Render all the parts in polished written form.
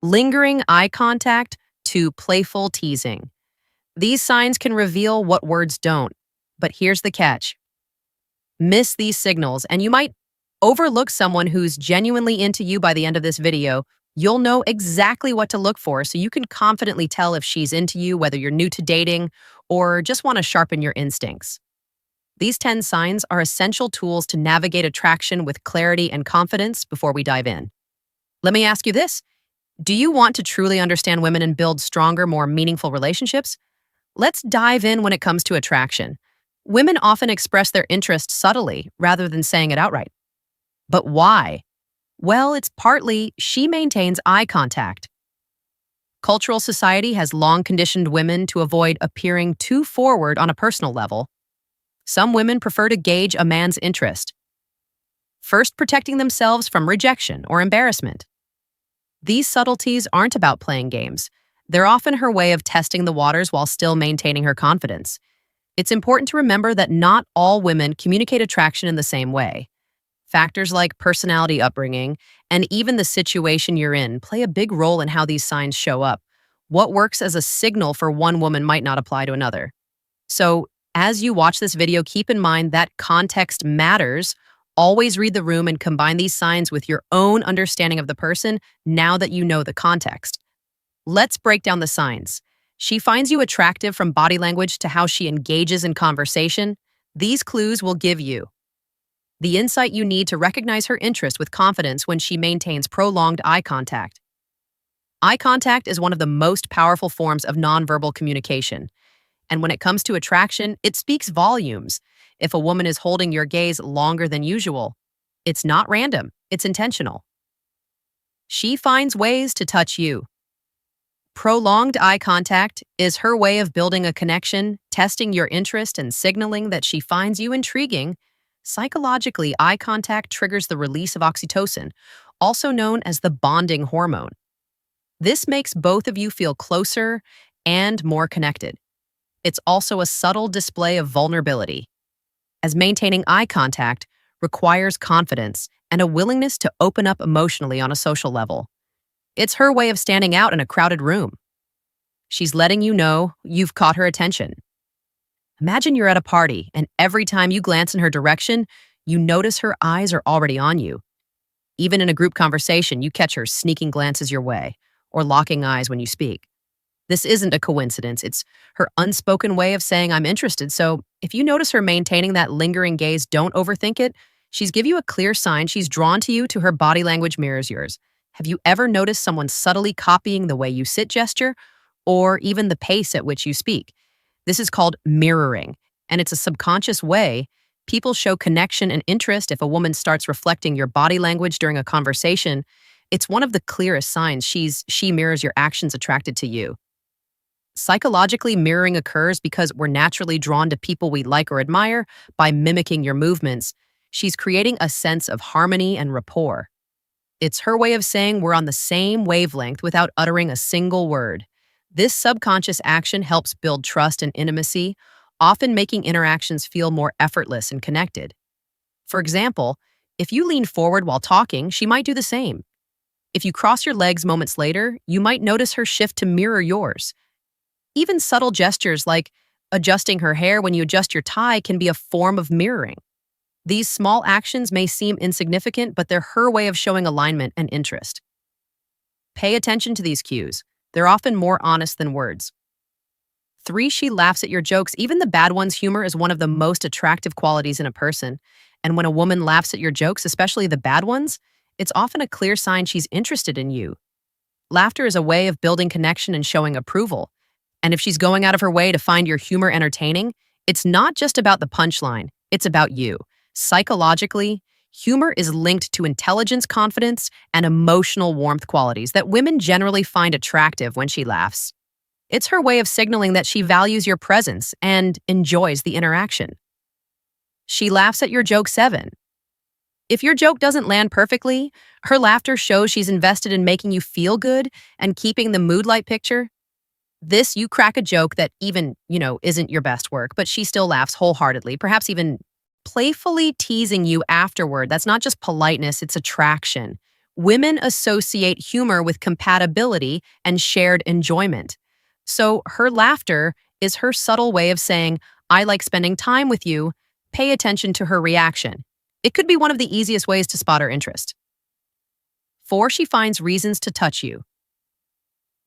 lingering eye contact to playful teasing. These signs can reveal what words don't. But here's the catch: miss these signals, and you might overlook someone who's genuinely into you. By the end of this video, you'll know exactly what to look for so you can confidently tell if she's into you, whether you're new to dating or just want to sharpen your instincts. These 10 signs are essential tools to navigate attraction with clarity and confidence. Before we dive in, let me ask you this. Do you want to truly understand women and build stronger, more meaningful relationships? Let's dive in. When it comes to attraction, women often express their interest subtly rather than saying it outright. But why? Well, it's partly she maintains eye contact. Cultural society has long conditioned women to avoid appearing too forward on a personal level. Some women prefer to gauge a man's interest, first protecting themselves from rejection or embarrassment. These subtleties aren't about playing games. They're often her way of testing the waters while still maintaining her confidence. It's important to remember that not all women communicate attraction in the same way. Factors like personality, upbringing, and even the situation you're in play a big role in how these signs show up. What works as a signal for one woman might not apply to another. So, as you watch this video, keep in mind that context matters. Always read the room and combine these signs with your own understanding of the person now that you know the context. Let's break down the signs. She finds you attractive from body language to how she engages in conversation. These clues will give you the insight you need to recognize her interest with confidence when she maintains prolonged eye contact. Eye contact is one of the most powerful forms of nonverbal communication. And when it comes to attraction, it speaks volumes. If a woman is holding your gaze longer than usual, it's not random, it's intentional. She finds ways to touch you. Prolonged eye contact is her way of building a connection, testing your interest, and signaling that she finds you intriguing. Psychologically, eye contact triggers the release of oxytocin, also known as the bonding hormone. This makes both of you feel closer and more connected. It's also a subtle display of vulnerability, as maintaining eye contact requires confidence and a willingness to open up emotionally on a social level. It's her way of standing out in a crowded room. She's letting you know you've caught her attention. Imagine you're at a party, and every time you glance in her direction, you notice her eyes are already on you. Even in a group conversation, you catch her sneaking glances your way or locking eyes when you speak. This isn't a coincidence. It's her unspoken way of saying, "I'm interested." So if you notice her maintaining that lingering gaze, don't overthink it. She's give you a clear sign she's drawn to you. To her body language mirrors yours. Have you ever noticed someone subtly copying the way you sit gesture or even the pace at which you speak? This is called mirroring, and it's a subconscious way people show connection and interest. If a woman starts reflecting your body language during a conversation, it's one of the clearest signs she mirrors your actions attracted to you. Psychologically, mirroring occurs because we're naturally drawn to people we like or admire. By mimicking your movements, she's creating a sense of harmony and rapport. It's her way of saying we're on the same wavelength without uttering a single word. This subconscious action helps build trust and intimacy, often making interactions feel more effortless and connected. For example, if you lean forward while talking, she might do the same. If you cross your legs moments later, you might notice her shift to mirror yours. Even subtle gestures like adjusting her hair when you adjust your tie can be a form of mirroring. These small actions may seem insignificant, but they're her way of showing alignment and interest. Pay attention to these cues. They're often more honest than words. 3, she laughs at your jokes. Even the bad ones, humor is one of the most attractive qualities in a person. And when a woman laughs at your jokes, especially the bad ones, it's often a clear sign she's interested in you. Laughter is a way of building connection and showing approval. And if she's going out of her way to find your humor entertaining, it's not just about the punchline, it's about you. Psychologically, humor is linked to intelligence, confidence, and emotional warmth, qualities that women generally find attractive when she laughs. It's her way of signaling that she values your presence and enjoys the interaction. She laughs at your joke. 7. If your joke doesn't land perfectly, her laughter shows she's invested in making you feel good and keeping the mood light. Picture this: you crack a joke that even, isn't your best work, but she still laughs wholeheartedly, perhaps even playfully teasing you afterward. That's not just politeness, it's attraction. Women associate humor with compatibility and shared enjoyment. So her laughter is her subtle way of saying, I like spending time with you. Pay attention to her reaction. It could be one of the easiest ways to spot her interest. 4, she finds reasons to touch you.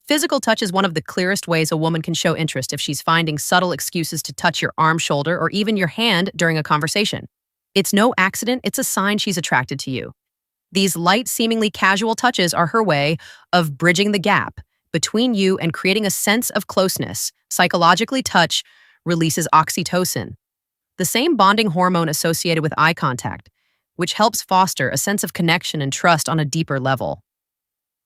Physical touch is one of the clearest ways a woman can show interest if she's finding subtle excuses to touch your arm, shoulder, or even your hand during a conversation. It's no accident, it's a sign she's attracted to you. These light, seemingly casual touches are her way of bridging the gap between you and creating a sense of closeness. Psychologically, touch releases oxytocin, the same bonding hormone associated with eye contact, which helps foster a sense of connection and trust on a deeper level.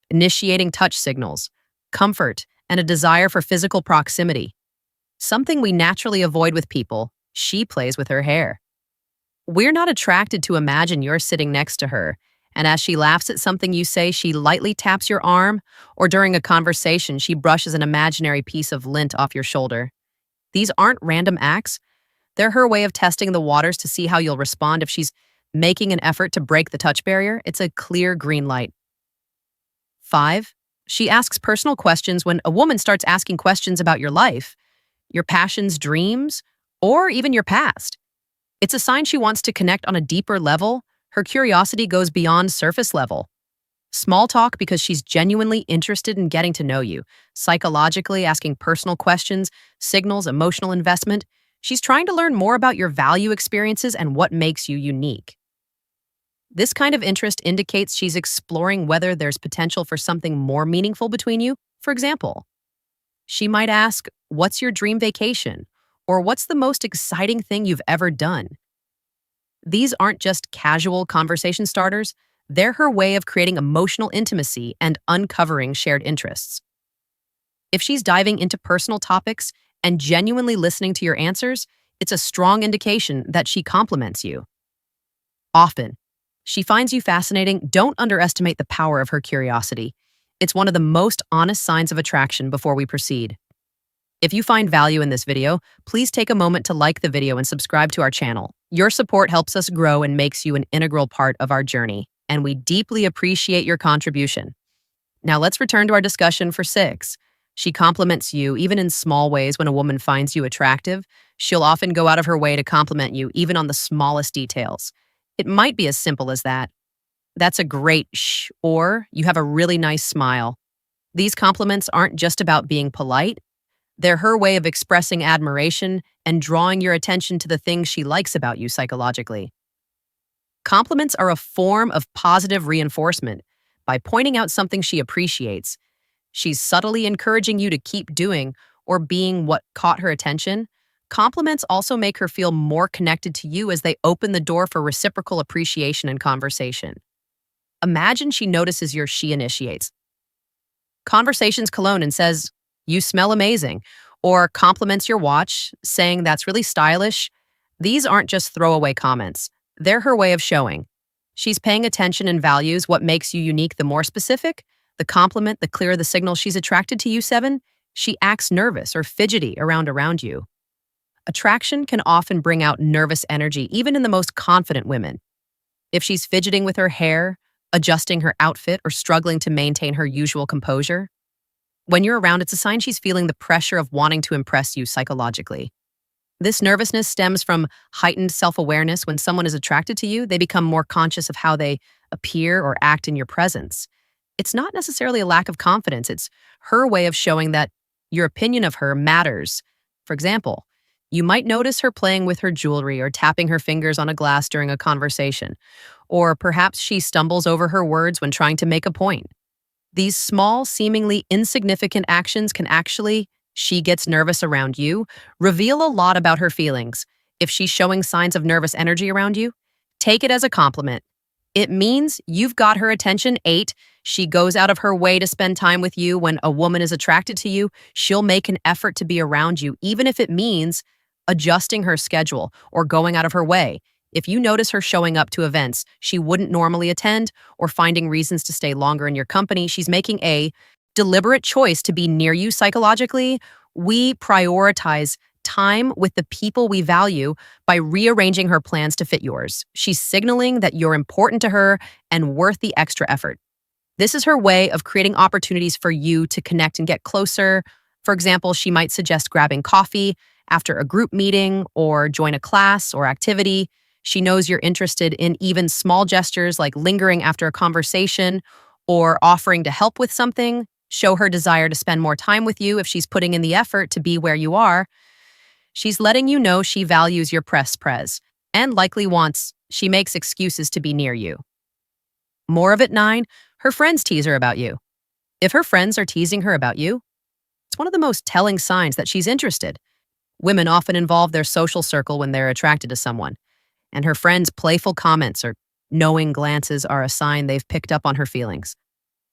Initiating touch signals, comfort, and a desire for physical proximity. Something we naturally avoid with people, she plays with her hair. We're not attracted to imagine you're sitting next to her, and as she laughs at something you say, she lightly taps your arm, or during a conversation, she brushes an imaginary piece of lint off your shoulder. These aren't random acts. They're her way of testing the waters to see how you'll respond. If she's making an effort to break the touch barrier, it's a clear green light. 5, she asks personal questions. When a woman starts asking questions about your life, your passions, dreams, or even your past, it's a sign she wants to connect on a deeper level. Her curiosity goes beyond surface level. Small talk because she's genuinely interested in getting to know you. Psychologically, asking personal questions signals emotional investment. She's trying to learn more about your value experiences and what makes you unique. This kind of interest indicates she's exploring whether there's potential for something more meaningful between you. For example, she might ask, "What's your dream vacation?" Or "What's the most exciting thing you've ever done?" These aren't just casual conversation starters, they're her way of creating emotional intimacy and uncovering shared interests. If she's diving into personal topics and genuinely listening to your answers, it's a strong indication that she compliments you. Often, she finds you fascinating. Don't underestimate the power of her curiosity. It's one of the most honest signs of attraction before we proceed. If you find value in this video, please take a moment to like the video and subscribe to our channel. Your support helps us grow and makes you an integral part of our journey, and we deeply appreciate your contribution. Now let's return to our discussion for 6. She compliments you even in small ways. When a woman finds you attractive, she'll often go out of her way to compliment you even on the smallest details. It might be as simple as that. "That's a great shh," or "You have a really nice smile." These compliments aren't just about being polite. They're her way of expressing admiration and drawing your attention to the things she likes about you psychologically. Compliments are a form of positive reinforcement. By pointing out something she appreciates, she's subtly encouraging you to keep doing or being what caught her attention. Compliments also make her feel more connected to you as they open the door for reciprocal appreciation and conversation. Imagine she initiates conversations cologne and says, "You smell amazing," or compliments your watch, saying, "That's really stylish." These aren't just throwaway comments. They're her way of showing she's paying attention and values what makes you unique. The more specific the compliment, the clearer the signal she's attracted to you. 7, she acts nervous or fidgety around you. Attraction can often bring out nervous energy, even in the most confident women. If she's fidgeting with her hair, adjusting her outfit, or struggling to maintain her usual composure, when you're around, it's a sign she's feeling the pressure of wanting to impress you psychologically. This nervousness stems from heightened self-awareness. When someone is attracted to you, they become more conscious of how they appear or act in your presence. It's not necessarily a lack of confidence. It's her way of showing that your opinion of her matters. For example, you might notice her playing with her jewelry or tapping her fingers on a glass during a conversation, or perhaps she stumbles over her words when trying to make a point. These small, seemingly insignificant actions can actually, she gets nervous around you, reveal a lot about her feelings. If she's showing signs of nervous energy around you, take it as a compliment. It means you've got her attention. 8, she goes out of her way to spend time with you. When a woman is attracted to you, she'll make an effort to be around you, even if it means adjusting her schedule or going out of her way. If you notice her showing up to events she wouldn't normally attend or finding reasons to stay longer in your company, she's making a deliberate choice to be near you psychologically. We prioritize time with the people we value by rearranging her plans to fit yours. She's signaling that you're important to her and worth the extra effort. This is her way of creating opportunities for you to connect and get closer. For example, she might suggest grabbing coffee after a group meeting or join a class or activity. She knows you're interested in even small gestures like lingering after a conversation or offering to help with something. Show her desire to spend more time with you if she's putting in the effort to be where you are. She's letting you know she values your press and likely wants she makes excuses to be near you. More of it, 9, her friends tease her about you. If her friends are teasing her about you, it's one of the most telling signs that she's interested. Women often involve their social circle when they're attracted to someone, and her friends' playful comments or knowing glances are a sign they've picked up on her feelings.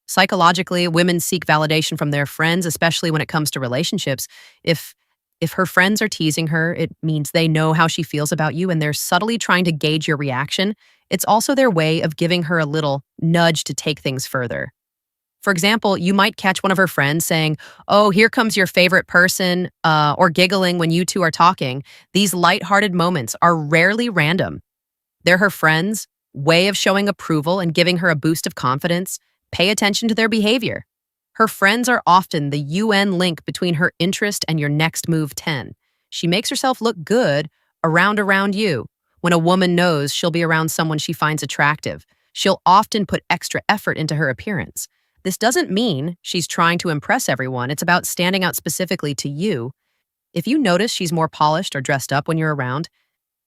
Psychologically, women seek validation from their friends, especially when it comes to relationships. If if her friends are teasing her, it means they know how she feels about you and they're subtly trying to gauge your reaction. It's also their way of giving her a little nudge to take things further. For example, you might catch one of her friends saying, "Oh, here comes your favorite person," or giggling when you two are talking. These lighthearted moments are rarely random. They're her friends' way of showing approval and giving her a boost of confidence. Pay attention to their behavior. Her friends are often the UN link between her interest and your next move. 10. She makes herself look good around you. When a woman knows she'll be around someone she finds attractive, she'll often put extra effort into her appearance. This doesn't mean she's trying to impress everyone. It's about standing out specifically to you. If you notice she's more polished or dressed up when you're around,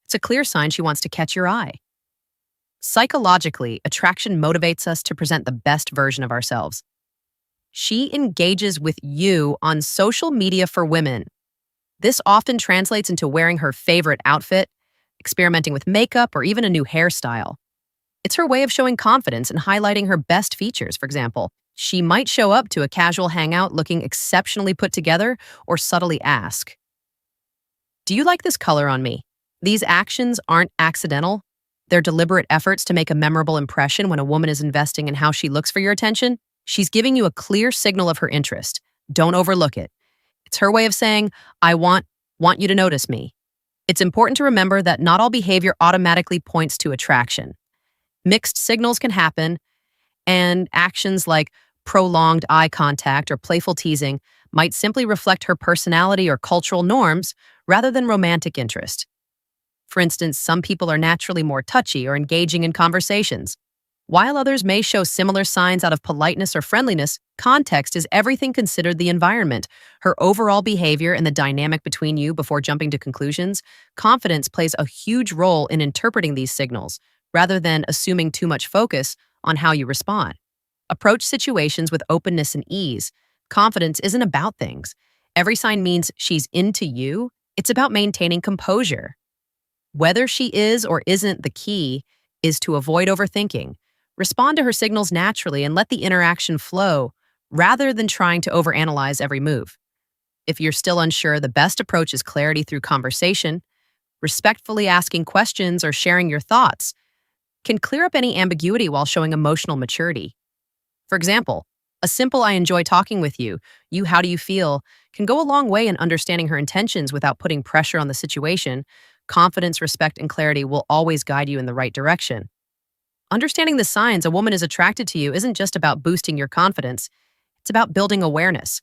it's a clear sign she wants to catch your eye. Psychologically, attraction motivates us to present the best version of ourselves. She engages with you on social media for women. This often translates into wearing her favorite outfit, experimenting with makeup, or even a new hairstyle. It's her way of showing confidence and highlighting her best features. For example, she might show up to a casual hangout looking exceptionally put together or subtly ask, "Do you like this color on me?" These actions aren't accidental. They're deliberate efforts to make a memorable impression. When a woman is investing in how she looks for your attention, she's giving you a clear signal of her interest. Don't overlook it. It's her way of saying, "I want you to notice me." It's important to remember that not all behavior automatically points to attraction. Mixed signals can happen, and actions like prolonged eye contact or playful teasing might simply reflect her personality or cultural norms rather than romantic interest. For instance, some people are naturally more touchy or engaging in conversations, while others may show similar signs out of politeness or friendliness. Context is everything. Considered the environment, her overall behavior, and the dynamic between you before jumping to conclusions. Confidence plays a huge role in interpreting these signals, rather than assuming too much focus on how you respond. Approach situations with openness and ease. Confidence isn't about things. Every sign means she's into you. It's about maintaining composure. Whether she is or isn't, the key is to avoid overthinking. Respond to her signals naturally and let the interaction flow rather than trying to overanalyze every move. If you're still unsure, the best approach is clarity through conversation. Respectfully asking questions or sharing your thoughts can clear up any ambiguity while showing emotional maturity. For example, a simple "I enjoy talking with you, how do you feel?" can go a long way in understanding her intentions without putting pressure on the situation. Confidence, respect, and clarity will always guide you in the right direction. Understanding the signs a woman is attracted to you isn't just about boosting your confidence, it's about building awareness.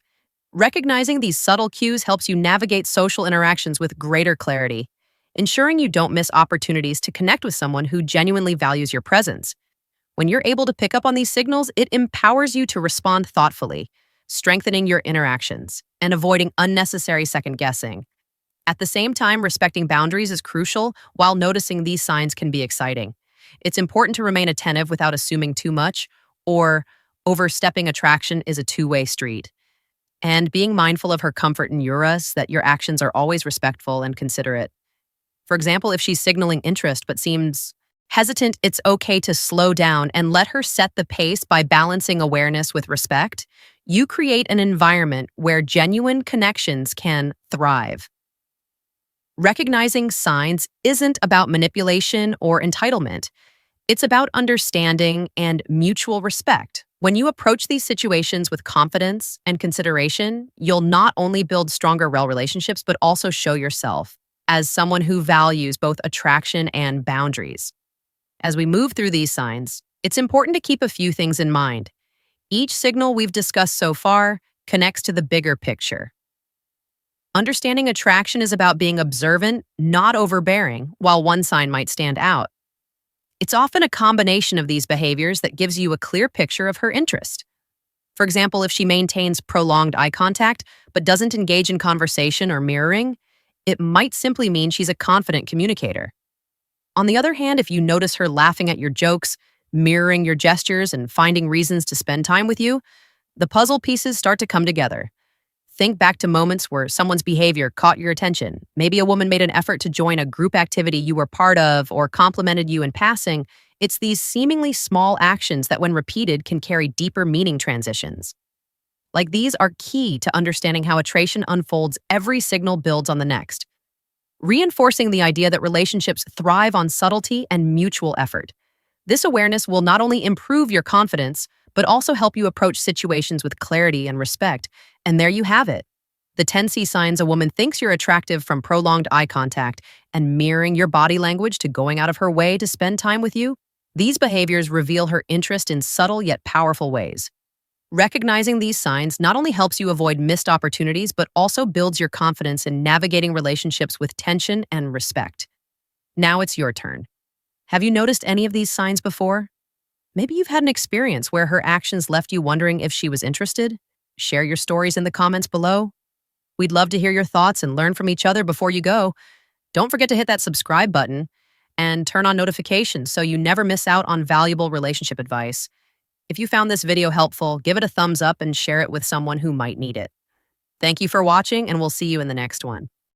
Recognizing these subtle cues helps you navigate social interactions with greater clarity, ensuring you don't miss opportunities to connect with someone who genuinely values your presence. When you're able to pick up on these signals, it empowers you to respond thoughtfully, strengthening your interactions and avoiding unnecessary second guessing. At the same time, respecting boundaries is crucial. While noticing these signs can be exciting, it's important to remain attentive without assuming too much, or overstepping. Attraction is a two-way street. And being mindful of her comfort and yours, that your actions are always respectful and considerate. For example, if she's signaling interest but seems hesitant, it's okay to slow down and let her set the pace. By balancing awareness with respect, you create an environment where genuine connections can thrive. Recognizing signs isn't about manipulation or entitlement. It's about understanding and mutual respect. When you approach these situations with confidence and consideration, you'll not only build stronger relationships, but also show yourself as someone who values both attraction and boundaries. As we move through these signs, it's important to keep a few things in mind. Each signal we've discussed so far connects to the bigger picture. Understanding attraction is about being observant, not overbearing, while one sign might stand out. It's often a combination of these behaviors that gives you a clear picture of her interest. For example, if she maintains prolonged eye contact but doesn't engage in conversation or mirroring, it might simply mean she's a confident communicator. On the other hand, if you notice her laughing at your jokes, mirroring your gestures, and finding reasons to spend time with you, the puzzle pieces start to come together. Think back to moments where someone's behavior caught your attention. Maybe a woman made an effort to join a group activity you were part of or complimented you in passing. It's these seemingly small actions that, when repeated, can carry deeper meaning transitions. Like these are key to understanding how attraction unfolds. Every signal builds on the next, reinforcing the idea that relationships thrive on subtlety and mutual effort. This awareness will not only improve your confidence, but also help you approach situations with clarity and respect. And there you have it. The 10C signs a woman thinks you're attractive, from prolonged eye contact and mirroring your body language to going out of her way to spend time with you. These behaviors reveal her interest in subtle yet powerful ways. Recognizing these signs not only helps you avoid missed opportunities, but also builds your confidence in navigating relationships with tension and respect. Now it's your turn. Have you noticed any of these signs before? Maybe you've had an experience where her actions left you wondering if she was interested. Share your stories in the comments below. We'd love to hear your thoughts and learn from each other before you go. Don't forget to hit that subscribe button and turn on notifications so you never miss out on valuable relationship advice. If you found this video helpful, give it a thumbs up and share it with someone who might need it. Thank you for watching, and we'll see you in the next one.